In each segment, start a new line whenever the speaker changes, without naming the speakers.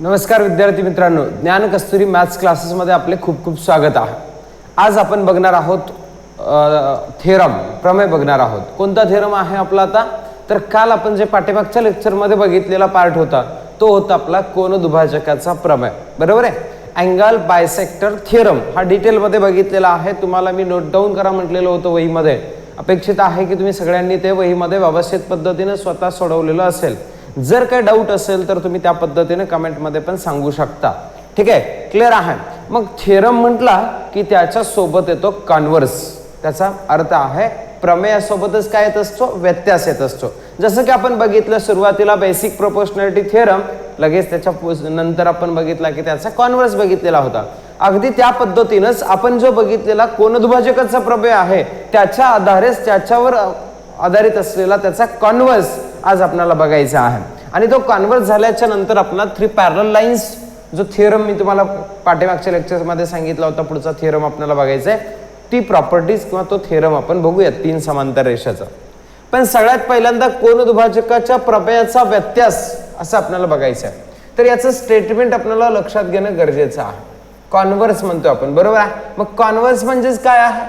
नमस्कार विद्यार्थी मित्रांनो, ज्ञान कस्तुरी मॅथ्स क्लासेसमध्ये आपले खूप खूप स्वागत आहे. आज आपण बघणार आहोत थेरम, प्रमेय बघणार आहोत. कोणता थेरम आहे आपला आता? तर काल आपण जे पाठीमागच्या लेक्चरमध्ये बघितलेला पार्ट होता तो होता आपला कोनदुभाजकाचा प्रमेय. बरोबर आहे. अँगल बायसेक्टर थेरम हा डिटेलमध्ये बघितलेला आहे. तुम्हाला मी नोट डाऊन करा म्हटलेलं होतं वहीमध्ये. अपेक्षित आहे की तुम्ही सगळ्यांनी ते वहीमध्ये व्यवस्थित पद्धतीने स्वतः सोडवलेलं असेल. जर काही डाऊट असेल तर तुम्ही त्या पद्धतीने कमेंटमध्ये पण सांगू शकता. ठीक आहे, क्लिअर आहे. मग थेरम म्हटला की त्याच्या सोबत येतो कॉन्व्हर्स. त्याचा अर्थ आहे प्रमेयासोबतच काय येत असतो? व्यत्यास येत असतो. जसं की आपण बघितलं सुरुवातीला बेसिक प्रोपोर्शनॅलिटी थेरम, लगेच त्याच्या नंतर आपण बघितला की त्याचा कॉन्व्हर्स बघितलेला होता. अगदी त्या पद्धतीनंच आपण जो बघितलेला कोनदुभाजकाचा प्रमेय आहे त्याच्या आधारेच त्याच्यावर आधारित असलेला त्याचा कॉन्व्हर्स आज आपल्याला बघायचा आहे. आणि तो कॉन्व्हर्स झाल्याच्या नंतर आपल्याला 3 पॅरलल लाईन्स जो थिअरम मी तुम्हाला पाठीमागच्या लेक्चरमध्ये सांगितला होता, पुढचा थिअरम आपल्याला बघायचा आहे. ती प्रॉपर्टीज किंवा तो थिअरम आपण बघूया 3 समांतर रेषाचा. पण सगळ्यात पहिल्यांदा कोनदुभाजकाच्या प्रमेयाचा व्यत्यास असं आपल्याला बघायचं आहे. तर याचं स्टेटमेंट आपल्याला लक्षात घेणं गरजेचं आहे. कॉन्व्हर्स म्हणतो आपण, बरोबर आहे. मग कॉन्व्हर्स म्हणजेच काय आहे?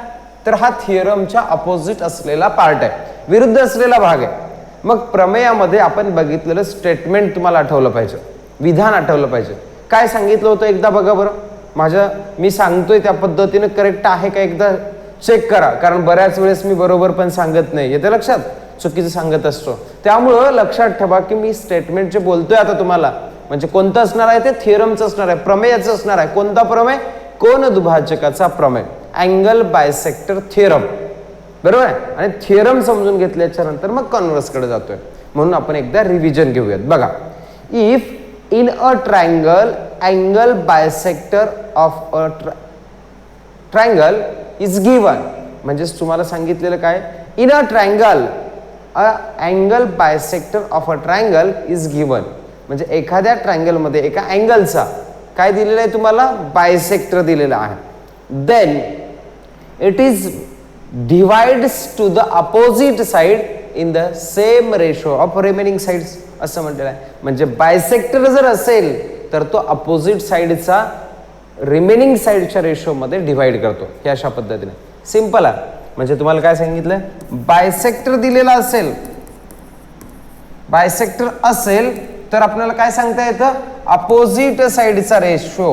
तर हा थिअरमच्या अपोजिट असलेला पार्ट आहे, विरुद्ध असलेला भाग आहे. मग प्रमेयामध्ये आपण बघितलेलं स्टेटमेंट तुम्हाला आठवलं पाहिजे, विधान आठवलं पाहिजे. काय सांगितलं होतं एकदा बघा बरं. मी सांगतोय त्या पद्धतीने करेक्ट आहे का एकदा चेक करा, कारण बऱ्याच वेळेस मी बरोबर पण सांगत नाही, येते लक्षात, चुकीचं सांगत असतो. त्यामुळं लक्षात ठेवा की मी स्टेटमेंट जे बोलतोय आता तुम्हाला म्हणजे कोणतं असणार आहे? ते थिअरमचं असणार आहे, प्रमेयाचं असणार आहे. कोणता प्रमेय? कोनदुभाजकाचा प्रमेय, अँगल बायसेक्टर थिअरम. बरोबर आहे. आणि थिअरम समजून घेतल्याच्या नंतर मग कॉन्व्हर्स कडे जातोय. म्हणून आपण एकदा रिव्हिजन घेऊयात. बघा, if in a triangle angle bisector of a triangle is given, म्हणजेच तुम्हाला सांगितलेलं काय? In a triangle a angle bisector of a triangle is given, म्हणजे एखाद्या ट्रायंगल मध्ये एका अँगलचा काय दिलेला आहे तुम्हाला? बायसेक्टर दिलेला आहे. Then it is divides to the opposite side in the same ratio of remaining sides असं म्हटलेलं आहे. म्हणजे बायसेक्टर जर असेल तर तो अपोजिट साइडचा रिमेनिंग साइडच्या रेशो मध्ये डिवाइड करतो. हे अशा पद्धतीने सिंपल आहे. म्हणजे तुम्हाला काय सांगितलं? बायसेक्टर दिलेला असेल, बायसेक्टर असेल तर आपल्याला काय सांगता येतं? अपोजिट साइडचा रेशो,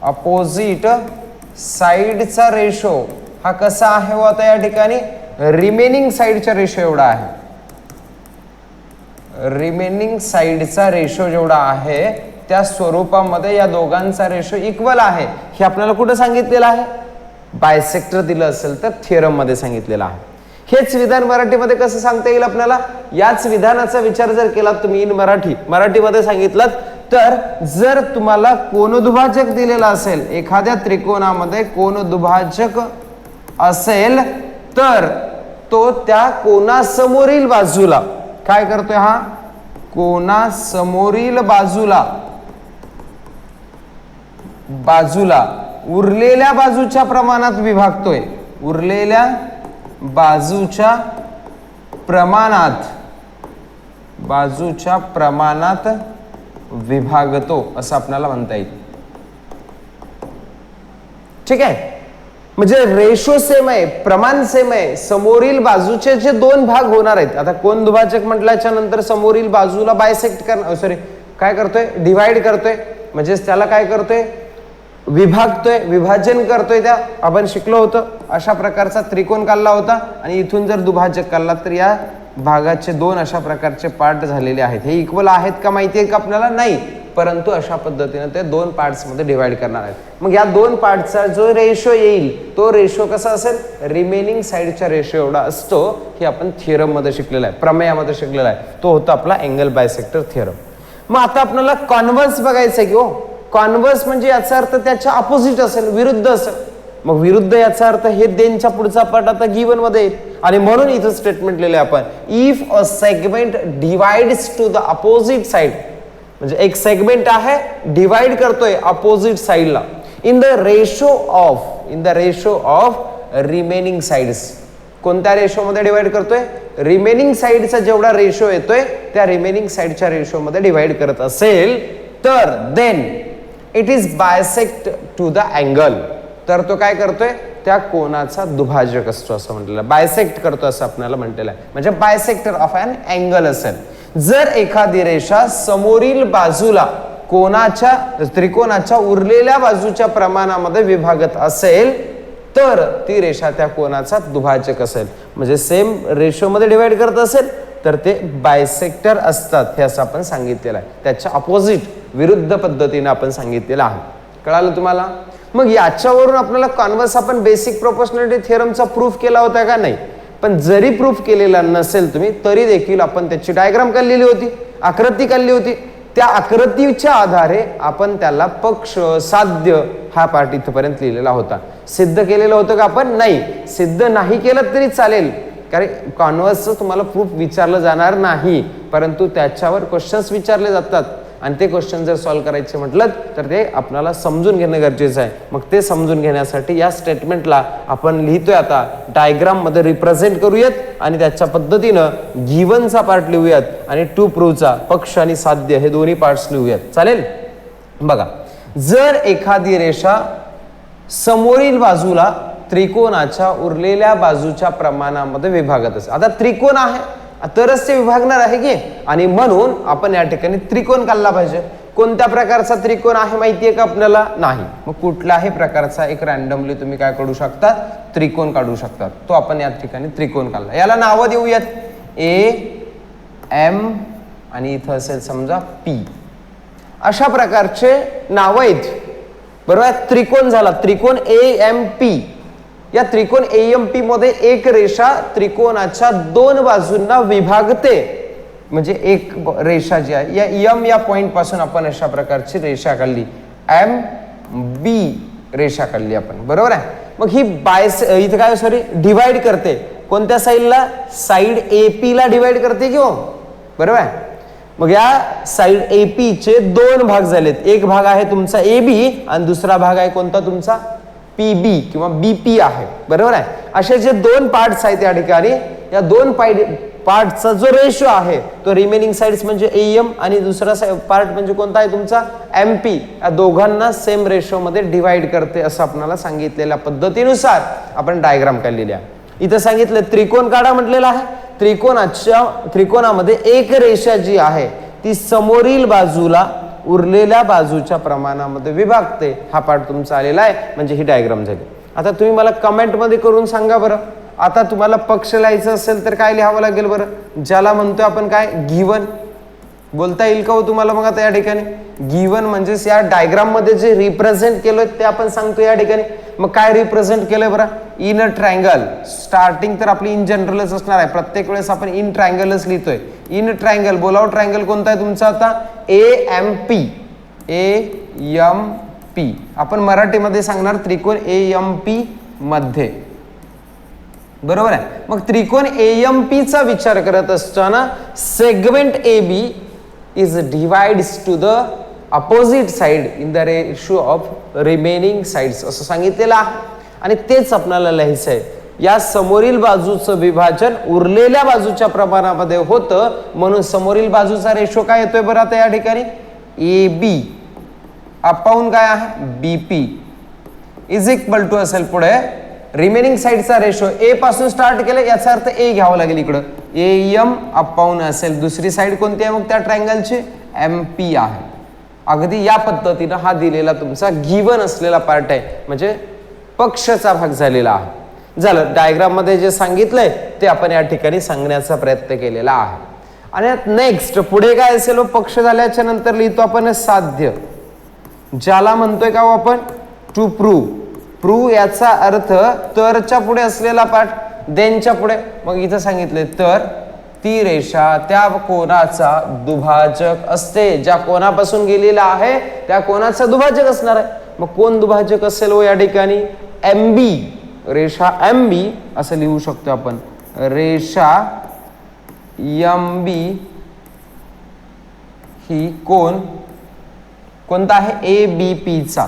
अपोजिट साइडचा रेशो हा कसा आहे? आता या ठिकाणी रिमेनिंग साइडच्या रेशो एवढा आहे. रिमेनिंग साइडचा रेशो जेवढा आहे त्या स्वरूपामध्ये या दोघांचा रेशो इक्वल आहे. हे आपल्याला कुठे सांगितलेलं आहे? बायसेक्टर दिलं असेल तर थिअरम मध्ये सांगितलेलं आहे. हेच विधान मराठीमध्ये कसं सांगता येईल आपल्याला? याच विधानाचा विचार जर केला तुम्ही इन मराठीमध्ये सांगितलं तर, जर तुम्हाला कोनदुभाजक दिलेला असेल, एखाद्या त्रिकोणामध्ये कोनदुभाजक असेल तर तो त्या कोनासमोरील बाजूला काय करतोय? हा कोनासमोरील बाजूला उरलेल्या बाजूच्या प्रमाणात विभागतोय. उरलेल्या बाजूच्या प्रमाणात विभागतो असं आपल्याला म्हणता येईल. ठीक आहे. म्हणजे रेशो सेम आहे, प्रमाण सेम आहे. समोरील बाजूचे जे 2 भाग होणार आहेत, आता कोनदुभाजक म्हटल्याच्या नंतर समोरील बाजूला बायसेक्ट काय करतोय? डिवाइड करतोय. म्हणजे त्याला काय करतोय? विभागतोय, विभाजन करतोय. त्या आपण शिकलो होतं अशा प्रकारचा त्रिकोण काढला होता आणि इथून जर दुभाजक काढला तर या भागाचे 2 अशा प्रकारचे पार्ट झालेले आहेत. हे इक्वल आहेत का माहिती आहे का आपल्याला? नाही, परंतु अशा पद्धतीने ते 2 पार्ट्स मध्ये डिवाइड करणार आहेत. मग या 2 पार्टचा जो रेशो येईल तो रेशो कसा असेल? रिमेनिंग साइडच्या रेशो एवढा असतो. हे आपण थिअरम मध्ये शिकलेला आहे, प्रमेयामध्ये शिकलेला आहे. तो होता आपला अँगल बायसेक्टर थिअरम. मग आता आपल्याला कॉन्व्हर्स बघायचं की हो. कॉन्व्हर्स म्हणजे याचा अर्थ त्याच्या अपोजिट असेल, विरुद्ध असेल. मग विरुद्ध याचा अर्थ हे देनच्या पुढचा पार्ट आता गिवन मध्ये येईल. आणि म्हणून इथं स्टेटमेंट लिहिले आपण, if a segment divides to the opposite side, म्हणजे एक सेगमेंट आहे डिवाइड करतोय अपोजिट साइडला in the ratio of remaining sides. कोणत्या रेशो मध्ये डिवाइड करतोय? रिमेनिंग साइडचा जेवढा रेशो येतोय त्या रिमेनिंग साइडच्या रेशो मध्ये डिवाइड करत असेल तर then it is bisect to the angle, तर तो काय करतोय, त्या कोनाचा दुभाजक असतो असं म्हटलेलं, बायसेक्ट करतो असं आपल्याला म्हटलेलं आहे, म्हणजे बायसेक्टर ऑफ अन अँगल असेल. जर एखादी रेषा समोरील बाजूला कोनाच्या त्रिकोणाच्या उरलेल्या बाजूच्या प्रमाणामध्ये विभागत असेल तर ती रेषा त्या कोनाचा दुभाजक असेल. म्हणजे सेम रेशोमध्ये डिवाइड करत असेल तर ते बायसेक्टर असतात, हे असं आपण सांगितलेलं आहे. त्याच्या अपोजिट विरुद्ध पद्धतीने आपण सांगितलेलं आहे. कळालं तुम्हाला? मग याच्यावरून आपल्याला कॉन्व्हर्स आपण बेसिक प्रोपोर्शनॅलिटी थिअरमचा प्रूफ केला होता का? नाही. पण जरी प्रूफ केलेला नसेल तुम्ही तरी देखील आपण त्याची डायग्राम काढलेली होती, आकृती काढली होती. त्या आकृतीच्या आधारे आपण त्याला पक्ष साध्य हा पार्ट इथपर्यंत लिहिलेला होता. सिद्ध केलेलं होतं का आपण? नाही. सिद्ध नाही केलं तरी चालेल, कारण कॉन्व्हर्सचं तुम्हाला प्रूफ विचारलं जाणार नाही, परंतु त्याच्यावर क्वेश्चन्स विचारले जातात आणि ते क्वेश्चन जर सॉल्व्ह करायचे म्हटलं तर ते आपल्याला समजून घेणं गरजेचं आहे. मग ते समजून घेण्यासाठी या स्टेटमेंटला आपण लिहितोय आता डायग्राम मध्ये रिप्रेझेंट करूयात आणि त्याच्या पद्धतीनं गिव्हनचा पार्ट लिहूयात आणि टू प्रूव्हचा पक्ष आणि साध्य हे दोन्ही पार्ट्स लिहूयात. चालेल? बघा, जर एखादी रेषा समोरील बाजूला त्रिकोणाच्या उरलेल्या बाजूच्या प्रमाणामध्ये विभागत असेल. आता त्रिकोण आहे तरच ते विभागणार आहे की, आणि म्हणून आपण या ठिकाणी त्रिकोण काढला पाहिजे. कोणत्या प्रकारचा त्रिकोण आहे माहितीये का आपल्याला? नाही. मग कुठल्याही प्रकारचा एक रॅन्डमली तुम्ही काय काढू शकता? त्रिकोण काढू शकता. तो आपण या ठिकाणी त्रिकोण काढला. याला नावं देऊयात ए, एम आणि इथं असेल समजा पी. अशा प्रकारचे नाव आहेत. बरोबर? त्रिकोण झाला, त्रिकोण AMP. या त्रिकोण AMP मध्ये एक रेषा त्रिकोणाच्या दोन बाजूंना विभागते. म्हणजे एक रेषा जी आहे या M या पॉइंट पासून आपण अशा प्रकारची रेषा काढली, MB रेषा काढली आपण. बरोबर आहे? मग ही इथे काय सॉरी डिवाइड करते. कोणत्या साईडला? साइड AP ला डिवाइड करते की हो. बरोबर आहे? मग या साइड AP चे दोन भाग झालेत. एक भाग आहे तुमचा AB आणि दुसरा भाग आहे कोणता तुमचा? PB किंवा BP आहे. बरोबर आहे? असे जे दोन पार्ट्स आहेत या ठिकाणी, या दोन पार्टचा जो रेशो आहे तो रिमेनिंग साइड्स म्हणजे AM आणि दुसरा पार्ट म्हणजे कोणता आहे तुमचा? MP. या दोघांना सेम रेशो मध्ये डिवाइड करते असं आपल्याला सांगितलेल्या पद्धतीनुसार आपण डायग्राम काढलेली आहे. इथं सांगितलं त्रिकोण काढा म्हटलेला आहे. त्रिकोणामध्ये एक रेषा जी आहे ती समोरील बाजूला उरलेल्या बाजूच्या प्रमाणामध्ये विभागते. हा पार्ट तुमचा आलेला आहे, म्हणजे ही डायग्राम झाली. आता तुम्ही मला कमेंट मध्ये करून सांगा बरं, आता तुम्हाला पक्ष लिहायचं असेल तर काय लिहावं लागेल बरं? ज्याला म्हणतोय आपण काय? गिव्हन. बोलता येईल का हो तुम्हाला? मग आता या ठिकाणी गिव्हन म्हणजे या डायग्राम मध्ये जे रिप्रेझेंट केलंय ते आपण सांगतो या ठिकाणी. मग काय रिप्रेझेंट केलंय बरं? In a triangle. स्टार्टिंग तर आपली इन जनरलच असणार आहे, प्रत्येक वेळेस आपण इन ट्रायंगलच लिहितोय. इन ट्रायंगल, बोलाव ट्रायंगल कोणता आहे तुमचा आता? AMP. AMP आपण मराठीमध्ये सांगणार त्रिकोण AMP मध्ये. बरोबर आहे? मग त्रिकोण AMP चा विचार करत असताना segment AB is divides to the opposite side in the ratio of remaining sides असं सांगितलेलं आहे. आणि तेच आपल्याला लिहायचं आहे. या समोरील बाजूचं विभाजन उरलेल्या बाजूच्या प्रमाणामध्ये होतं, म्हणून समोरील बाजूचा रेशो काय येतोय बरं आता या ठिकाणी? AB अपॉन काय आहे? BP इज इक्वल टू असेल पुढे रिमेनिंग साइडचा रेशो. A पासून स्टार्ट केलं याचा अर्थ A घ्यावं लागेल इकडं. AM अपॉन असेल दुसरी साइड कोणती आहे मग त्या ट्रायंगलची? MP आहे. अगदी या पद्धतीनं हा दिलेला तुमचा गिव्हन असलेला पार्ट आहे, म्हणजे पक्षचा भाग झालेला आहे. झालं. डायग्राम मध्ये जे सांगितलंय ते आपण या ठिकाणी सांगण्याचा प्रयत्न केलेला आहे. आणि नेक्स्ट पुढे काय असेल? पक्ष झाल्याच्या नंतर लिहितो आपण साध्य, ज्याला म्हणतोय का आपण? To prove. प्रूव्ह याचा अर्थ तरच्या पुढे असलेला पार्ट, देनच्या पुढे. मग इथं सांगितले तर ती रेषा त्या कोनाचा दुभाजक असते. ज्या कोनापासून गेलेला आहे त्या कोनाचा दुभाजक असणार आहे. मग कोण दुभाजक असेल हो या ठिकाणी? MB. रेषा MB असं लिहू शकतो आपण. रेषा MB ही कोणता आहे? ABP चा.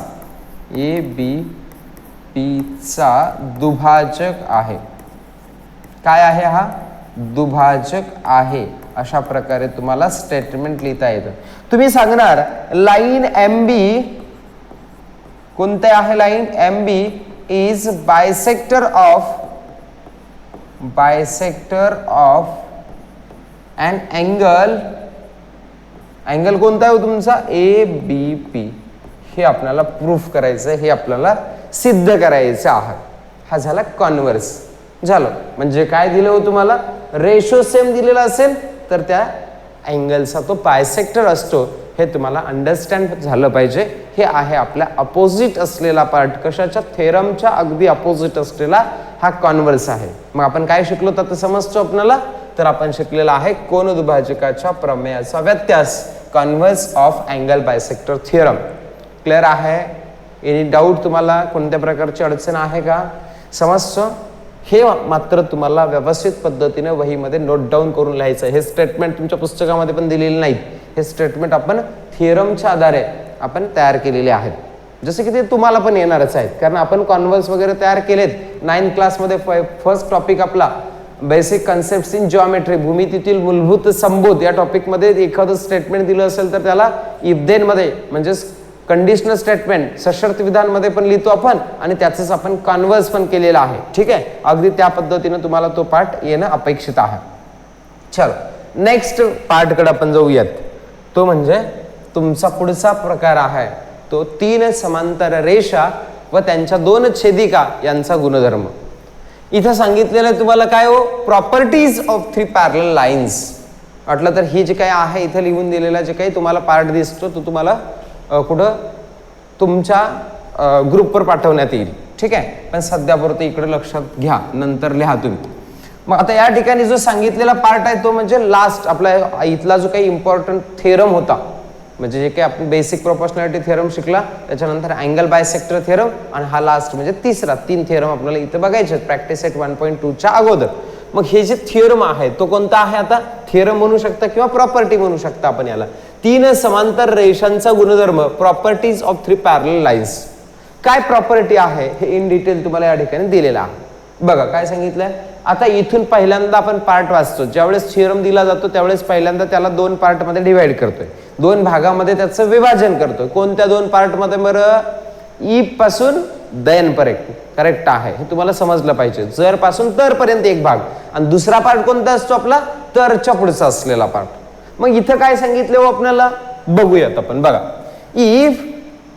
ABP चा दुभाजक आहे. काय आहे हा? दुभाजक आहे. अशा प्रकारे तुम्हाला स्टेटमेंट लिहिता येतं. तुम्ही सांगणार लाईन एम बी कोणते आहे, line M B is bisector of and angle कोणता आहे तुमचा, ए बी पी. हे आपल्याला प्रूफ करायचं, हे आपल्याला सिद्ध करायचं आहे. हा झाला कॉन्व्हर्स झालं. म्हणजे काय दिलं हो तुम्हाला, रेशो सेम दिलेला असेल तर त्या अँगलचा तो बायसेक्टर असतो, हे तुम्हाला अंडरस्टँड झालं पाहिजे. हे आहे आपल्या अपोजिट असलेला पार्ट, कशाच्या, थेरमच्या अगदी अपोजिट असलेला हा कॉन्व्हर्स आहे. मग आपण काय शिकलो तर समजतो आपल्याला, तर आपण शिकलेला आहे कोनदुभाजकाच्या प्रमेयाचा व्यत्यास, converse of angle bisector theorem. Clear आहे? एनी डाऊट तुम्हाला, कोणत्या प्रकारची अडचण आहे का, समजतं? हे मात्र तुम्हाला व्यवस्थित पद्धतीने वहीमध्ये नोट डाऊन करून लिहायचं. हे स्टेटमेंट तुमच्या पुस्तकामध्ये पण दिलेले नाहीत, हे स्टेटमेंट आपण थिअरमच्या आधारे आपण तयार केलेले आहेत. जसे की ते तुम्हाला पण येणारच आहेत, कारण आपण कॉन्व्हर्स वगैरे तयार केलेत. 9th क्लासमध्ये फर्स्ट टॉपिक आपला बेसिक कन्सेप्ट्स इन जिओमेट्री, भूमितीतील मूलभूत संबोध, या टॉपिकमध्ये एखादं स्टेटमेंट दिलं असेल तर त्याला इफ देन मध्ये म्हणजेच कंडिशनल स्टेटमेंट सशर्त विधानमध्ये पण लिहितो आपण, आणि त्याचंच आपण कॉन्व्हर्स पण केलेलं आहे. ठीक आहे, अगदी त्या पद्धतीने तुम्हाला तो पार्ट येणं अपेक्षित आहे. चलो नेक्स्ट पार्टकडे आपण जाऊयात. तो म्हणजे तुमचा पुढचा प्रकार आहे तो 3 समांतर रेषा व त्यांच्या 2 छेदिका यांचा गुणधर्म. इथं सांगितलेलं आहे तुम्हाला काय हो, प्रॉपर्टीज ऑफ 3 पॅरलल लाईन्स. म्हटलं तर ही जे काही आहे इथं लिहून दिलेला जे काही तुम्हाला पार्ट दिसतो तो तुम्हाला कुठं तुमच्या ग्रुपवर पाठवण्यात येईल. ठीक आहे, पण सध्यापुरतं इकडे लक्षात घ्या, नंतर लिहा तुम्ही. मग आता या ठिकाणी जो सांगितलेला पार्ट आहे तो म्हणजे लास्ट आपला इथला जो काही इम्पॉर्टंट थेरम होता, म्हणजे जे काही आपण बेसिक प्रोपोर्शनॅलिटी थेरम शिकला, त्याच्यानंतर अँगल बायसेक्टर थेरम, आणि हा लास्ट म्हणजे तिसरा. 3 थेरम आपल्याला इथं बघायचे प्रॅक्टिस सेट 1.2च्या अगोदर. मग हे जे थिअरम आहे तो कोणता आहे, आता थिअरम म्हणू शकता किंवा प्रॉपर्टी म्हणू शकता आपण याला. 3 समांतर रेषांचा गुणधर्म, प्रॉपर्टीज ऑफ 3 पॅरलल लाईन्स. काय प्रॉपर्टी आहे हे इन डिटेल तुम्हाला या ठिकाणी दिलेलं आहे. बघा काय सांगितलंय. आता इथून पहिल्यांदा आपण पार्ट वाचतो, ज्यावेळेस थिअरम दिला जातो त्यावेळेस पहिल्यांदा त्याला 2 पार्टमध्ये डिवाइड करतोय, 2 भागामध्ये त्याचं विभाजन करतोय. कोणत्या 2 पार्टमध्ये बरं, ई पासून देन पर्यंत. करेक्ट आहे, हे तुम्हाला समजलं पाहिजे. जर पासून तर पर्यंत एक भाग, आणि दुसरा पार्ट कोणता असतो आपला, तरच्या पुढचा असलेला पार्ट. मग इथं काय सांगितलं हो आपल्याला, बघूयात आपण. बघा, इफ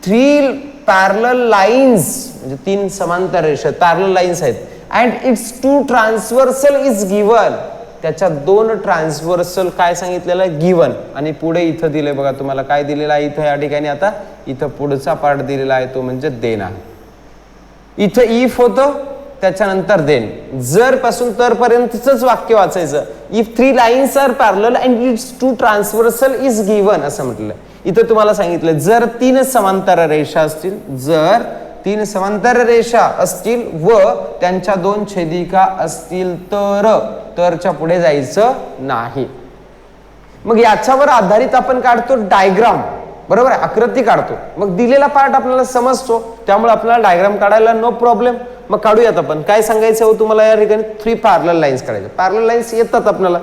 3 पॅरलल लाईन्स म्हणजे 3 समांतर रेषा पॅरलल लाईन्स आहेत, and its 2 transversal is given, त्याच्या 2 ट्रान्सव्हर्सल काय सांगितलेलं आहे, गिवन. आणि पुढे इथं दिले बघा तुम्हाला काय दिलेलं आहे इथं या ठिकाणी. आता इथं पुढचा पार्ट दिलेला आहे तो म्हणजे देन आहे. इथं इफ होतं, त्याच्यानंतर देन. जर पासून तर पर्यंतच वाक्य वाचायचं. If 3 lines are parallel and its 2 transversal is given असं म्हटलं. इथं तुम्हाला सांगितलं जर 3 समांतर रेषा असतील, जर 3 समांतर रेषा असतील व त्यांच्या 2 छेदिका असतील तरच्या पुढे जायचं नाही. मग याच्यावर आधारित आपण काढतो डायग्राम, बरोबर आहे, आकृती काढतो. मग दिलेला पार्ट आपल्याला समजतो, त्यामुळे आपल्याला डायग्राम काढायला नो प्रॉब्लेम. मग काढूयात आपण. काय सांगायचं हो तुम्हाला या ठिकाणी, 3 पॅरलल लाईन्स काढायचे. पॅरलल लाईन्स येतात आपल्याला,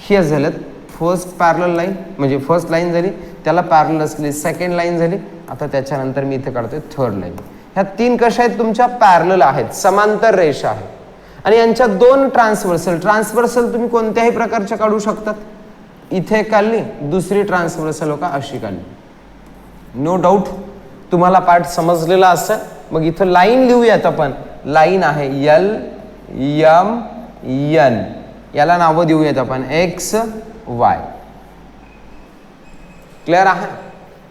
हे झाल्यात फर्स्ट पॅरलल लाईन, म्हणजे फर्स्ट लाईन झाली, त्याला पॅरलल असली सेकंड लाईन झाली. आता त्याच्यानंतर मी इथे काढतोय थर्ड लाईन. ह्या 3 कशा आहेत तुमच्या, पॅरलल आहेत, समांतर रेषा आहे, आणि यांच्या 2 ट्रान्सव्हर्सल तुम्ही कोणत्याही प्रकारच्या काढू शकतात. इथे काढली, दुसरी ट्रान्सव्हर्सल हो का अशी काढली. नो डाऊट तुम्हाला पार्ट समजलेला असं. मग इथं लाईन लिहूयात आपण. लाईन आहे एल एम एन, याला नावं देऊयात आपण एक्स वाय. क्लिअर आहे.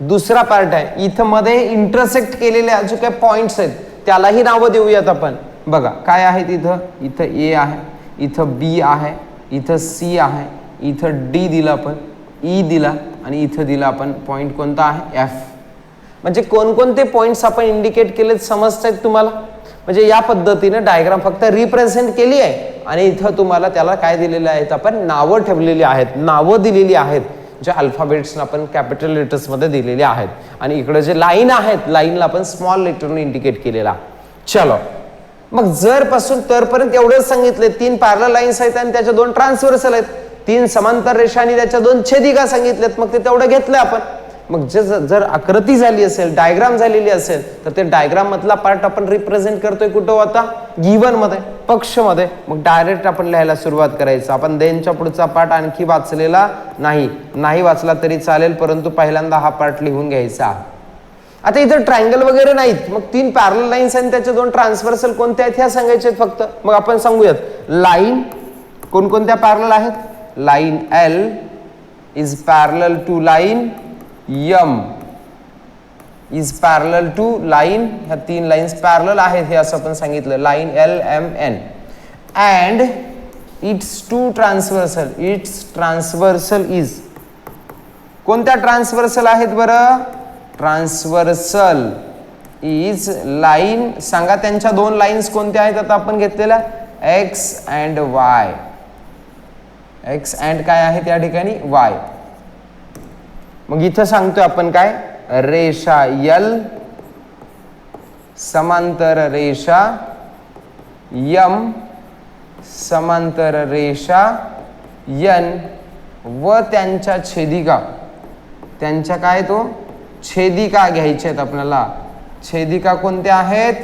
दुसरा पार्ट आहे, इथं मध्ये इंटरसेक्ट केलेल्या जो काही पॉइंट्स आहेत त्यालाही नावं देऊयात आपण. बघा काय आहेत इथं, इथं ए आहे, इथं बी आहे, इथं सी आहे, इथं डी दिला आपण, ई दिला, आणि इथं दिला आपण पॉइंट कोणता आहे, एफ. म्हणजे कोणकोणते पॉइंट्स आपण इंडिकेट केलेत समजतायत तुम्हाला. म्हणजे या पद्धतीने डायग्राम फक्त रिप्रेझेंट केली आहे, आणि इथं तुम्हाला त्याला काय दिलेले आहेत, आपण नावं ठेवलेली आहेत, नावं दिलेली आहेत, जे अल्फाबेट्स आपण कॅपिटल लेटर्स मध्ये दिलेले आहेत. आणि इकडे जे लाईन आहेत, लाईनला आपण स्मॉल लेटरने इंडिकेट केलेला. चलो मग जर पासून तर पर्यंत एवढंच सांगितले. 3 पॅरलल लाईन्स आहेत आणि त्याच्या 2 ट्रान्सव्हर्सल आहेत. 3 समांतर रेषा आणि त्याच्या 2 छेदिका सांगितल्यात, मग ते तेवढं घेतलं आपण. मग जर आकृती झाली असेल, डायग्राम झालेली असेल, तर ते डायग्राम मधला पार्ट आपण रिप्रेझेंट करतोय कुठं आता, गिवन मध्ये, पक्ष मध्ये. मग डायरेक्ट आपण लिहायला सुरुवात करायचं. आपण देनच्या पुढचा पार्ट आणखी वाचलेला नाही वाचला तरी चालेल, परंतु पहिल्यांदा हा पार्ट लिहून घ्यायचा. आता इथं ट्रायंगल वगैरे नाहीत, मग 3 पॅरलल लाईन्स आणि त्याचे 2 ट्रान्सव्हर्सल कोणत्या आहेत ह्या सांगायचे फक्त. मग आपण सांगूयात लाईन कोणकोणत्या पॅरलल आहेत. Line L is parallel to line M is parallel to line, ह्या 3 लाईन्स पॅरलल आहेत हे असं आपण सांगितलं. Line LMN and its two transversal. Its transversal is, कोणत्या ट्रान्सव्हर्सल आहेत बरं, ट्रान्सव्हर्सल इज लाईन, सांगा त्यांच्या 2 लाईन्स कोणत्या आहेत आता आपण घेतलेल्या, X and Y. X and काय आहे त्या ठिकाणी Y. मग इथं सांगतोय आपण काय, रेषा L समांतर रेषा M समांतर रेषा N व त्यांच्या छेदिका, त्यांच्या काय तो छेदिका घ्यायच्या आहेत आपल्याला. छेदिका कोणत्या आहेत,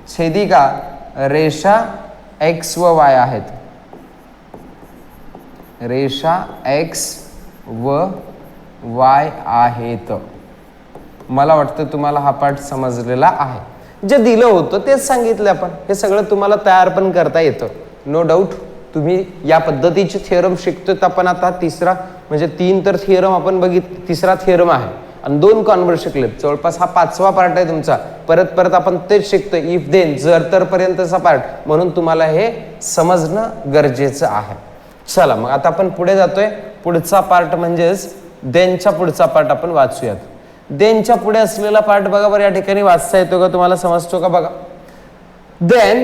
छेदिका रेषा X व Y आहेत. रेषा X व Y आहेत. मला वाटतं तुम्हाला हा पाठ समजलेला आहे. जे दिलं होतं तेच सांगितलं आपण. हे सगळं तुम्हाला तयार पण करता येतं, नो डाऊट. तुम्ही या पद्धतीचे थिअरम शिकतोय आपण आता. तिसरा म्हणजे 3 तर थिअरम आपण तिसरा थिअरम आहे आणि 2 कॉन्व्हर्स शिकलेत. जवळपास हा 5वा पार्ट आहे तुमचा. परत आपण तेच शिकतोय, इफ देन जर तर पर्यंतचा पार्ट, म्हणून तुम्हाला हे समजणं गरजेचं आहे. चला मग आता आपण पुढे जातोय. पुढचा पार्ट म्हणजेच देनच्या पुढचा पार्ट आपण वाचूयात. देनच्या पुढे असलेला पार्ट बघा बरं, या ठिकाणी वाचता येतो का, तुम्हाला समजतो का बघा. Then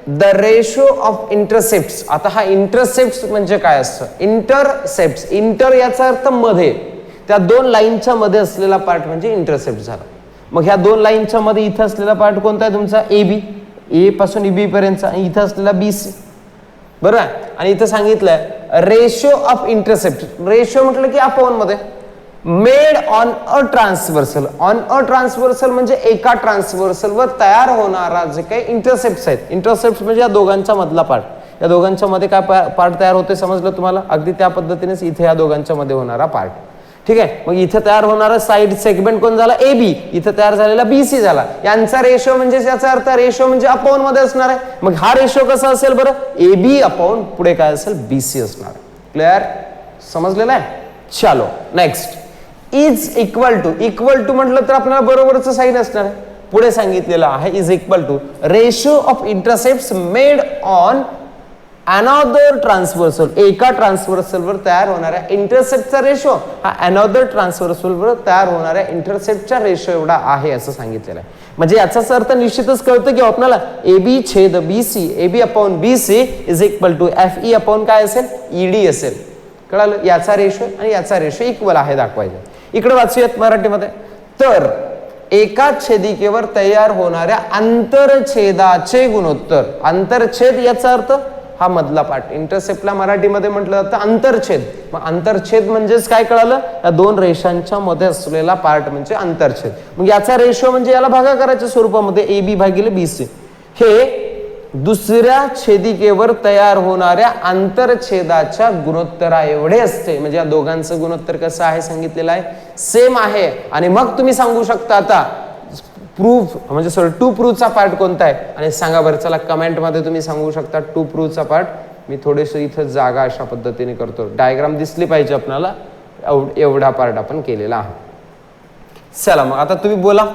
the ratio of intercepts. आता हा इंटरसेप्ट्स म्हणजे काय असतं, इंटरसेप्ट्स, इंटर याचा अर्थ मध्ये, त्या 2 लाईनच्या मध्ये असलेला पार्ट म्हणजे इंटरसेप्ट झाला. मग ह्या 2 लाईनच्या मध्ये इथं असलेला पार्ट कोणता आहे तुमचा, AB, A पासून EB पर्यंतचा, आणि इथं असलेला BC, बरोबर. आणि इथं सांगितलंय रेशो ऑफ इंटरसेप्ट. रेशो म्हटलं की अपॉन मध्ये, made on a transversal. On a transversal म्हणजे एका ट्रान्सव्हर्सल वर तयार होणारा जे काही इंटरसेप्ट्स आहेत. इंटरसेप्ट म्हणजे या दोघांच्या मधला पार्ट. या दोघांच्या मध्ये काय पार्ट तयार होते समजलं तुम्हाला. अगदी त्या पद्धतीनेच इथे या दोघांच्या मध्ये होणारा पार्ट. ठीक आहे. मग इथे तयार होणारा साइड सेगमेंट कोण झाला, AB. इथे तयार झालेला BC झाला. यांचा रेशो म्हणजे याचा अर्थ रेशो म्हणजे अपॉन मध्ये असणार आहे. मग हा रेशो कसा असेल बरं, AB अपॉन पुढे काय असेल, BC असणार. क्लिअर, समजलेलं आहे. चलो नेक्स्ट. इज इक्वल टू म्हटलं तर आपल्याला बरोबरच साइन असणार आहे. पुढे सांगितलेलं आहे is equal to ratio of intercepts made on another transversal. एका ट्रान्सव्हर्सल वर तयार होणाऱ्या इंटरसेप्टचा रेशो हा अनदर ट्रान्सव्हर्सल वर तयार होणाऱ्या इंटरसेप्टच्या रेशो एवढा आहे असं सांगितलेलं आहे. म्हणजे याचाच अर्थ निश्चितच कळतं की आपल्याला AB छेद BC, AB upon BC is equal to FE upon काय असेल, ED असेल. कळालं. याचा रेशो आणि याचा रेशो इक्वल आहे दाखवायचं. इकडे वाचूयात मराठीमध्ये. तर एका छेदिकेवर तयार होणाऱ्या आंतरछेदाचे गुणोत्तर. आंतरछेद याचा अर्थ हा मधला पार्ट. इंटरसेप्टला मराठीमध्ये म्हटलं जातं आंतरछेद. मग आंतरछेद म्हणजेच काय कळालं, या 2 रेषांच्या मध्ये असलेला पार्ट म्हणजे आंतरछेद. मग याचा रेशो म्हणजे याला भागाकाराच्या स्वरूपामध्ये AB भागिले BC. हे दुसऱ्या छेदिकेवर तयार होणाऱ्या आंतरछेदाच्या गुणोत्तरा एवढे असते. म्हणजे या दोघांचं गुणोत्तर कसं आहे सांगितलेलं आहे, सेम आहे. आणि मग तुम्ही सांगू शकता आता प्रूफ म्हणजे सॉरी टू प्रूफचा पार्ट कोणता आहे, आणि सांगा बरं. चला कमेंट मध्ये तुम्ही सांगू शकता टू प्रूफचा पार्ट. मी थोडेसे इथं जागा अशा पद्धतीने करतो, डायग्राम दिसली पाहिजे आपल्याला. एवढा पार्ट आपण केलेला आहे. चला मग आता तुम्ही बोला,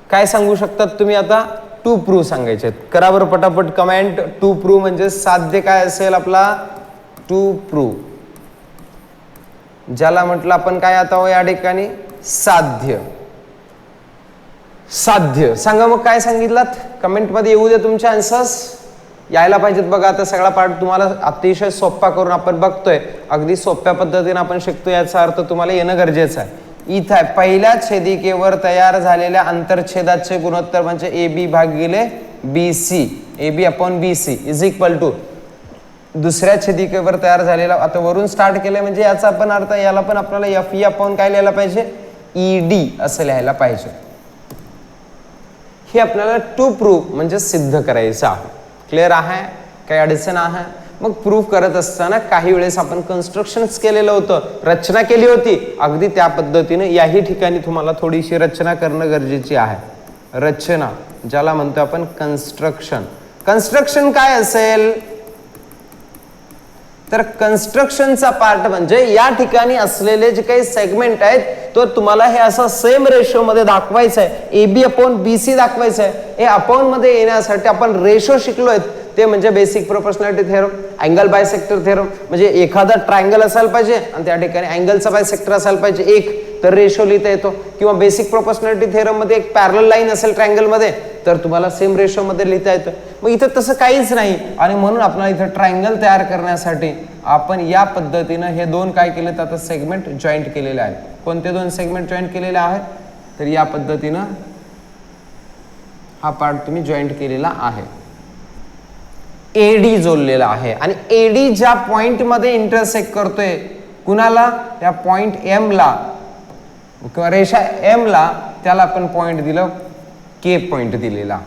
काय सांगू शकतात तुम्ही आता. टू प्रूफ सांगायचे. करा बरं पटापट कमेंट. टू प्रूफ म्हणजे साध्य काय असेल आपला, टू प्रूफ ज्याला म्हटलं आपण काय आता या ठिकाणी साध्य. साध्य सांगा मग काय सांगितलं कमेंट मध्ये येऊ दे. तुमचे आन्सर्स यायला पाहिजेत. बघा आता सगळा पार्ट तुम्हाला अतिशय सोपा करून आपण बघतोय. अगदी सोप्या पद्धतीने आपण शिकतोय, याचा अर्थ तुम्हाला येणं गरजेचं आहे. इथं आहे पहिल्या छेदिकेवर तयार झालेल्या आंतरछेदाचे गुणोत्तर म्हणजे AB भागिले BC. AB upon BC is equal to दुसऱ्या छेदिकेवर तयार झालेला, आता वरून स्टार्ट केलंय म्हणजे याचा पण अर्थ, याला पण आपल्याला एफ ई अपॉन काय लिहायला पाहिजे, ईडी असं लिहायला पाहिजे. हे आपल्याला टू प्रूव्ह म्हणजे सिद्ध करायचं आहे. क्लिअर आहे, काही अडचण आहे. मग प्रूव्ह करत असताना काही वेळेस आपण कन्स्ट्रक्शन्स केलेलं होतं, रचना केली होती, अगदी त्या पद्धतीने याही ठिकाणी तुम्हाला थोडीशी रचना करणं गरजेची आहे. रचना ज्याला म्हणतो आपण कन्स्ट्रक्शन. कन्स्ट्रक्शन काय असेल तर कन्स्ट्रक्शनचा पार्ट म्हणजे या ठिकाणी असलेले जे काही सेगमेंट आहेत तो तुम्हाला हे असं सेम रेशो मध्ये दाखवायचं आहे, A B upon B C दाखवायचं आहे. हे अपॉन मध्ये येण्यासाठी आपण रेशो शिकलोय ते म्हणजे basic proportionality theorem, angle bisector theorem. म्हणजे एखादा ट्रायंगल असायला पाहिजे आणि त्या ठिकाणी अँगलचा बायसेक्टर असायला पाहिजे एक, तर रेशो लिहिता येतो. किंवा बेसिक प्रोपोर्शनॅलिटी थेरम मध्ये एक पॅरलल लाईन असेल ट्रायंगल मध्ये तर तुम्हाला सेम रेशो मध्ये लिहिता येतं. मग इथं तसं काहीच नाही आणि म्हणून आपल्याला इथं ट्रायंगल तयार करण्यासाठी आपण या पद्धतीनं हे दोन काय केले तर आता सेगमेंट जॉईंट केलेले आहेत. कोणते दोन सेगमेंट जॉईंट केलेले आहेत तर या पद्धतीनं हा पार्ट तुम्ही जॉईंट केलेला आहे. एडी जोडलेला आहे आणि एडी ज्या पॉइंट मध्ये इंटरसेक्ट करतोय कुणाला, त्या पॉइंट एम ला किंवा रेषा एम ला, त्याला आपण पॉइंट दिलं के पॉइंट दिलेला.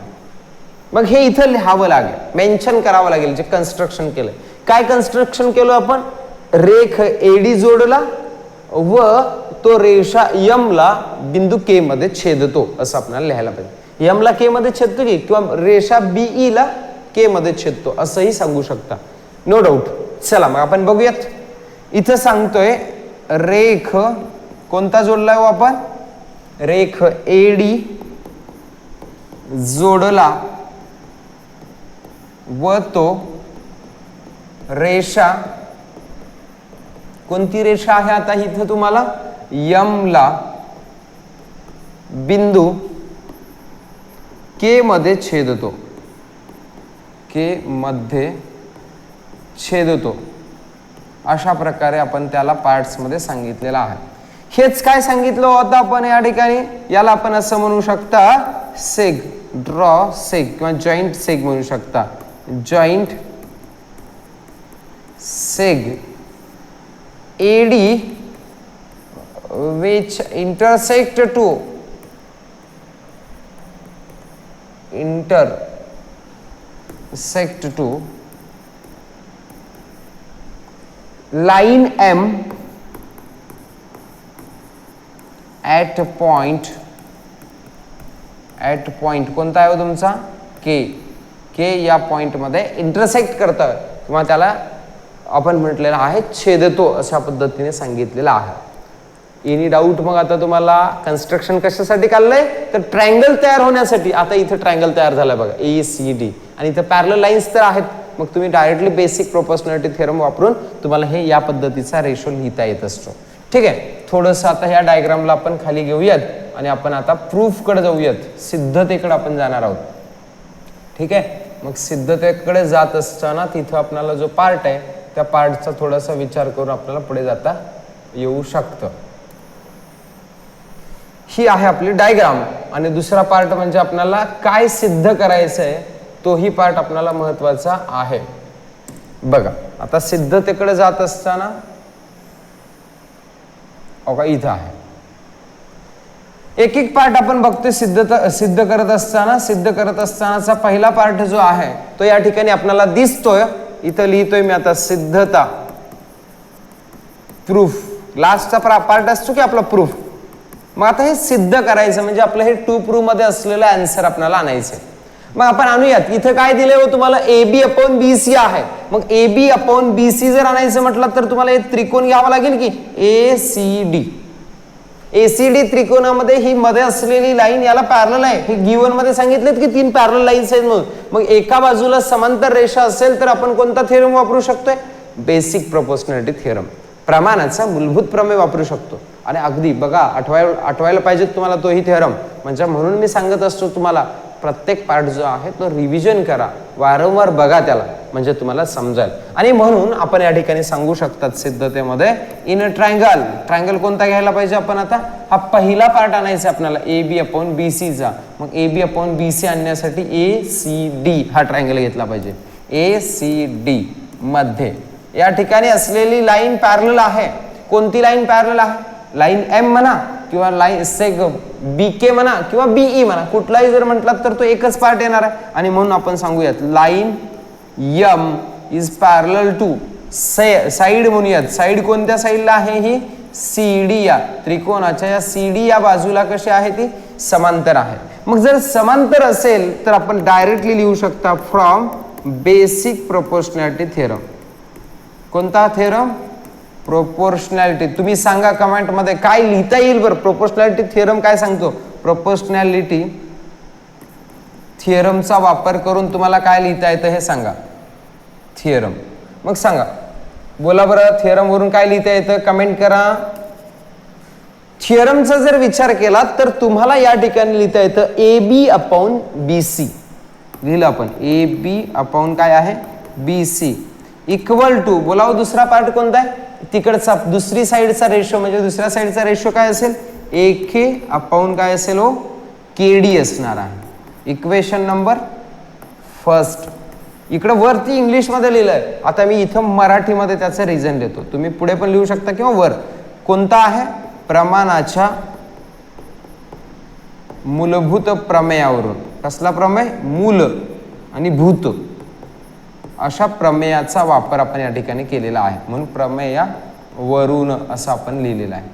मग हे इथं लिहावं लागेल, मेन्शन करावं लागेल जे कन्स्ट्रक्शन केलंय. काय कन्स्ट्रक्शन केलं आपण, रेख एडी जोडला व तो रेषा यम ला बिंदू के मध्ये छेदतो असं आपल्याला लिहायला पाहिजे. यम ला के मध्ये छेदतो की किंवा रेषा बीई ला के मध्ये छेदतो असंही सांगू शकता, नो डाऊट. चला मग आपण बघूयात. इथं सांगतोय रेख कोणता जोडलाय हो आपण, रेख एडी जोडला व तो रेषा, कोणती रेषा आहे आता इथं तुम्हाला, यम ला बिंदू के मध्ये छेदतो, के मध्ये छेदतो. अशा प्रकारे आपण त्याला पार्ट्स मध्ये सांगितलेलं आहे. हेच काय सांगितलं होतं आपण या ठिकाणी, याला आपण असं म्हणू शकता सेग, ड्रॉ सेग किंवा जॉईंट सेग म्हणू शकता. Joint seg AD which intersect to line M at point कोणता आहे तुमचा, के या पॉइंट मध्ये इंटरसेक्ट करतं किंवा त्याला आपण म्हटलेलं आहे छेदतो अशा पद्धतीने सांगितलेलं आहे. Any doubt. मग आता तुम्हाला कन्स्ट्रक्शन कशासाठी काढलंय तर ट्रायंगल तयार होण्यासाठी. आता इथं ट्रायंगल तयार झालाय बघा, ए सी डी, आणि इथं पॅरलल लाईन्स तर आहेत. मग तुम्ही डायरेक्टली बेसिक प्रोपोर्शनॅलिटी थेरम वापरून तुम्हाला हे या पद्धतीचा रेशो लिहिता येत असतो. ठीक आहे, थोडंसं आता ह्या डायग्रामला आपण खाली घेऊयात आणि आपण आता प्रूफ कडे जाऊयात, सिद्धतेकडे आपण जाणार आहोत. ठीक आहे, मग सिद्धतेकडे जात असताना तिथं आपल्याला जो पार्ट आहे त्या पार्टचा थोडासा विचार करून आपल्याला पुढे जाता येऊ शकतं. ही आहे आपली डायग्राम आणि दुसरा पार्ट म्हणजे आपल्याला काय सिद्ध करायचंय तोही पार्ट आपल्याला महत्वाचा आहे. बघा आता सिद्धतेकडे जात असताना इथं आहे एक एक पार्ट आपण बघतोय. सिद्ध करत असतानाचा पहिला पार्ट जो आहे तो या ठिकाणी आपल्याला दिसतोय. इथं लिहितोय मी आता सिद्धता, प्रूफ. लास्टचा पार्ट असतो की आपला प्रूफ. मग आता हे सिद्ध करायचं म्हणजे आपलं हे टू प्रूफ मध्ये असलेलं आन्सर आपल्याला आणायचं. मग आपण आणूयात. इथं काय दिलंय हो तुम्हाला, A B upon B C आहे. मग A B upon B C जर आणायचं म्हटलं तर तुम्हाला एक त्रिकोण घ्यावा लागेल की ए सी डी. एसीडी त्रिकोणामध्ये ही मध्ये असलेली लाईन याला पॅरलल आहे. हे गिवन मध्ये सांगितलेत की 3 पॅरलल लाईन्स आहेत म्हणून. मग एका बाजूला समांतर रेषा असेल तर आपण कोणता थेरम वापरू शकतोय, बेसिक प्रोपोर्शनॅलिटी थेरम, प्रमाणाचा मूलभूत प्रमेय वापरू शकतो. आणि अगदी बघा आठवायला पाहिजे तुम्हाला तोही थेरम. म्हणजे म्हणून मी सांगत असतो तुम्हाला प्रत्येक पार्ट जो आहे तो रिव्हिजन करा, वारंवार बघा त्याला, म्हणजे तुम्हाला समजेल. आणि म्हणून आपण या ठिकाणी सांगू शकतात सिद्धतेमध्ये इन ट्रायंगल. ट्रायंगल कोणता घ्यायला पाहिजे आपण आता, हा पहिला पार्ट आणायचा आपल्याला A B upon B C चा. मग A B upon B C आणण्यासाठी ए सी डी हा ट्रायंगल घेतला पाहिजे. ए सी डी मध्ये या ठिकाणी असलेली लाईन पॅरलल आहे. कोणती लाईन पॅरलल आहे? लाईन एम म्हणा किंवा लाईन सेग BK म्हणा किंवा BE म्हणा, कुठलाही जर म्हटलात तर तो एकच पार्ट येणार आहे. आणि म्हणून आपण सांगूयात line M is parallel to side म्हणूयात. साइड कोणत्या साइडला आहे? ही CD या त्रिकोणाच्या या CD या बाजूला कशी आहे? ती समांतर आहे. मग जर समांतर असेल तर आपण डायरेक्टली लिहू शकता फ्रॉम बेसिक प्रोपोर्शनॅलिटी थेरम. कोणता थेरम? प्रोपोर्शनॅलिटी. तुम्ही सांगा कमेंट मध्ये काय लिहिता येईल बरं. प्रोपोर्शनॅलिटी थेरम काय सांगतो? प्रोपोर्शनॅलिटी थिअरमचा वापर करून तुम्हाला काय लिहिता येतं हे सांगा. थिअरम. मग सांगा, बोला बरं, थिअरम वरून काय लिहिता येतं? कमेंट करा. थिअरमचा जर विचार केला तर तुम्हाला या ठिकाणी लिहिता येतं AB अपॉन BC. लिहिलं आपण AB अपॉन काय आहे? BC इक्वल टू, बोलाव दुसरा पार्ट कोणता आहे? तिकडचा दुसरी साईडचा रेशो म्हणजे दुसऱ्या साईडचा रेशो काय असेल? AK अपॉन काय असेल हो? KD असणार आहे. Equation number first. इकडे वरती इंग्लिश मध्ये लिहिलंय, आता मी इथं मराठीमध्ये त्याचं रिझन देतो. तुम्ही पुढे पण लिहू शकता किंवा वर. कोणता आहे? प्रमाणाच्या मूलभूत प्रमेयावरून. कसला प्रमेय? मूल आणि भूत अशा प्रमेयाचा वापर आपण या ठिकाणी केलेला आहे. म्हणून प्रमेयावरून असं आपण लिहिलेलं आहे.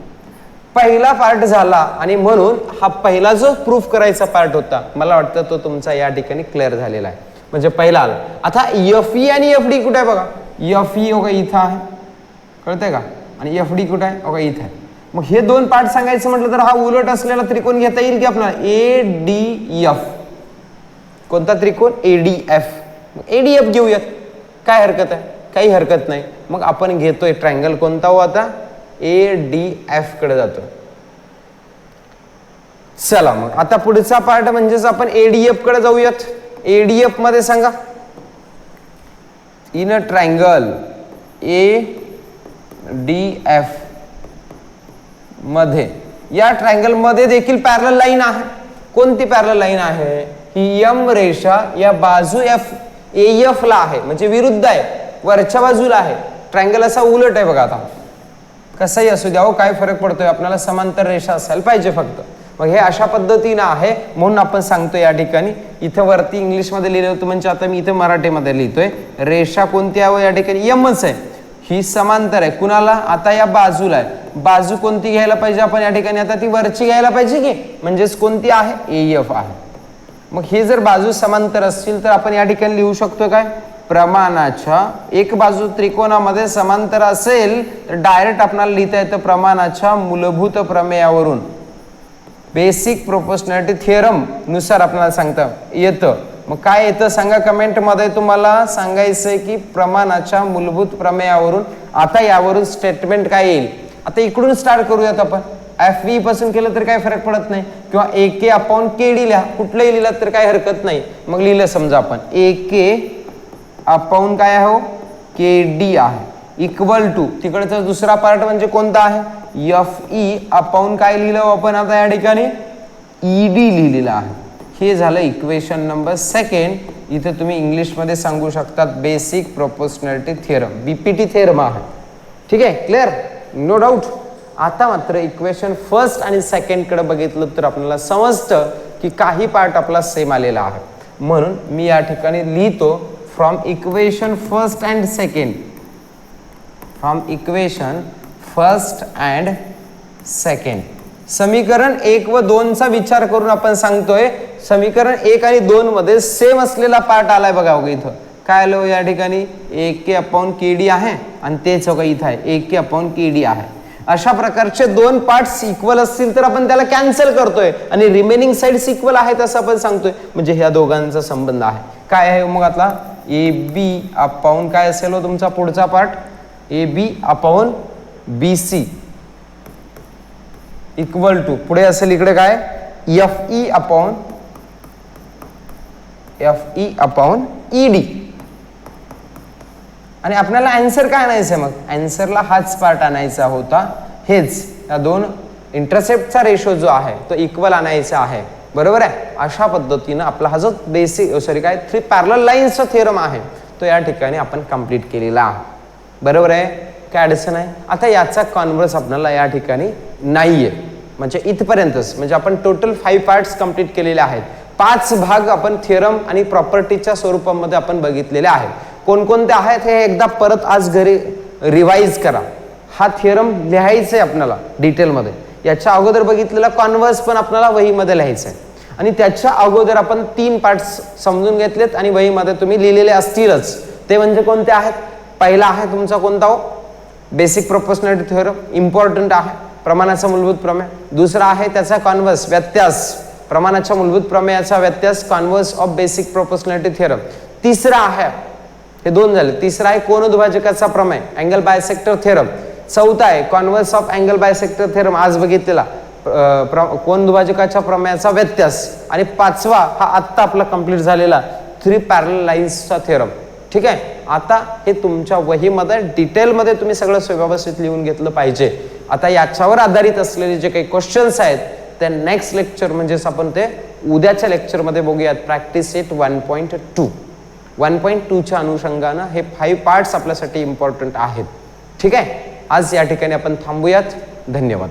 पहिला पार्ट झाला आणि म्हणून हा पहिला जो प्रूफ करायचा पार्ट होता, मला वाटतं तो तुमचा या ठिकाणी क्लिअर झालेला आहे. म्हणजे पहिला आला. आता FE आणि FD कुठे आहे बघा? FE बघा इथं आहे, कळतंय का? आणि FD कुठे आहे बघा? इथं आहे. मग हे दोन पार्ट सांगायचं म्हटलं तर हा उलट असलेला त्रिकोण घेता येईल की आपल्याला? ADF. कोणता त्रिकोण? ADF. ADF घेऊयात, काय हरकत आहे? काही हरकत नाही. मग आपण घेतोय ट्रायंगल कोणता हो आता? ADF कडे जातो. चला मग आता पुढचा पार्ट म्हणजेच आपण ADF कडे जाऊयात. ADF मध्ये सांगा, इन अ ट्रायंगल ADF मध्ये, या ट्रायंगल मध्ये देखील पॅरलल लाईन आहे. कोणती पॅरलल लाईन आहे? ही M रेषा या बाजू AF ला आहे, म्हणजे विरुद्ध आहे, वरच्या बाजूला आहे. ट्रायंगल असा उलट आहे बघा. आता कसंही असू द्या हो, काय फरक पडतोय? आपल्याला समांतर रेषा असायला पाहिजे फक्त. मग हे अशा पद्धतीनं आहे. म्हणून आपण सांगतो या ठिकाणी, इथं वरती इंग्लिश मध्ये लिहिलं होतं म्हणजे आता मी इथे मराठीमध्ये लिहितोय. रेषा कोणती आहे या ठिकाणी? Mच आहे. ही समांतर आहे कुणाला? आता या बाजूला आहे. बाजू कोणती घ्यायला पाहिजे आपण या ठिकाणी? आता ती वरची घ्यायला पाहिजे की, म्हणजेच कोणती आहे? AF आहे. मग हे जर बाजू समांतर असतील तर आपण या ठिकाणी लिहू शकतो काय? प्रमाणाच्या, एक बाजू त्रिकोणामध्ये समांतर असेल तर डायरेक्ट आपल्याला लिहिता येतं प्रमाणाच्या मूलभूत प्रमेयावरून. बेसिक प्रोपोर्शनॅलिटी थिअरम नुसार आपल्याला सांगता येतं. मग काय येतं सांगा कमेंट मध्ये. तुम्हाला सांगायचंय की प्रमाणाच्या मूलभूत प्रमेयावरून. आता यावरून स्टेटमेंट काय येईल? आता इकडून स्टार्ट करूयात आपण. FE पासून केलं तर काय फरक पडत नाही, किंवा AK अपॉन KD लिहा, कुठलंही लिहिलं तर काय हरकत नाही. मग लिहिलं समजा आपण AK अपॉन काय आहे हो? KD आहे इक्वल टू, तिकडचा दुसरा पार्ट म्हणजे कोणता आहे? FE अपॉन काय लिहिलं आपण आता या ठिकाणी? ED लिहिलेला आहे. हे झालं इक्वेशन नंबर सेकंड. इथे तुम्ही इंग्लिश मध्ये सांगू शकतात basic proportionality theorem, BPT theorem आहे. ठीक आहे, क्लिअर? No doubt. आता मात्र इक्वेशन फर्स्ट आणि सेकंड कडे बघितलं तर आपल्याला समजतं की काही पार्ट आपला सेम आलेला आहे. म्हणून मी या ठिकाणी लिहितो from equation first and second. From equation first and second. समीकरण 1 व 2 चा विचार करून आपण सांगतोय. समीकरण 1 आणि 2 मध्ये सेम असलेला पार्ट आलाय बघा. इथं काय आलं या ठिकाणी? AK अपॉन KD आहे आणि तेच बघा इथं आहे AK अपॉन KD आहे. अशा प्रकारचे दोन पार्ट्स इक्वल असतील तर आपण त्याला कॅन्सल करतोय आणि रिमेनिंग साइड्स इक्वल आहेत असं आपण सांगतोय. म्हणजे ह्या दोघांचा संबंध आहे. काय आहे मग आता? AB अपॉन काय असेल हो तुमचा पुढचा part? AB upon BC equal to, पुढे असेल इकडे काय? FE upon ED. आणि आपल्याला आन्सर काय आणायचं? मग आन्सरला हाच पार्ट आणायचा होता. हेच या दोन इंटरसेप्टचा रेशो जो आहे तो इक्वल आणायचा आहे. बरोबर आहे? अशा पद्धतीनं आपला हा जो बेसिक काय 3 पॅरलल लाईन्सचा थिअरम आहे तो या ठिकाणी आपण कंप्लीट केलेला आहे. बरोबर आहे, काय अडचण आहे? आता याचा कॉन्व्हर्स आपल्याला या ठिकाणी नाहीये, म्हणजे इथपर्यंतच, म्हणजे आपण टोटल 5 पार्ट्स कंप्लीट केलेले आहेत. 5 भाग आपण थिअरम आणि प्रॉपर्टीच्या स्वरूपामध्ये आपण बघितलेले आहेत. कोणकोणते आहेत हे एकदा परत आज घरी रिवाइज करा. हा थिअरम लिहायचा आहे आपल्याला डिटेलमध्ये. याच्या अगोदर बघितलेला कॉन्व्हर्स पण आपल्याला वहीमध्ये लिहायचं आहे आणि त्याच्या अगोदर आपण 3 पार्ट्स समजून घेतलेत आणि वहीमध्ये तुम्ही लिहिलेले असतीलच. ते म्हणजे कोणते आहेत? पहिला आहे तुमचा कोणता हो? बेसिक प्रोपोर्शनॅलिटी थिअरम, इम्पॉर्टंट आहे, प्रमाणाचा मूलभूत प्रमेय. दुसरा आहे त्याचा कॉन्व्हर्स, व्यत्यास, प्रमाणाच्या मूलभूत प्रमेयाचा व्यत्यास, converse of basic proportionality theorem. तिसरा आहे, हे 2 झाले. तिसरा आहे कोनदुभाजकाचा प्रमेय, अँगल बायसेक्टर थिअरम. चौथा आहे converse of angle bisector theorem, आज बघितलेला कोनदुभाजकाच्या प्रमेयाचा व्यत्यास. आणि 5वा हा आत्ता आपला कंप्लीट झालेला 3 पॅरलल लाईन्सचा थिअरम. ठीक आहे, आता हे तुमच्या वहीमध्ये डिटेलमध्ये तुम्ही सगळं सुव्यवस्थित लिहून घेतलं पाहिजे. आता याच्यावर आधारित असलेले जे काही क्वेश्चन्स आहेत ते नेक्स्ट लेक्चर म्हणजेच आपण ते उद्याच्या लेक्चरमध्ये बघूयात. प्रॅक्टिस सेट 1.2 1.2च्या अनुषंगानं हे 5 पार्ट्स आपल्यासाठी इम्पॉर्टंट आहेत. ठीक आहे, आज या ठिकाणी आपण थांबूयात. धन्यवाद.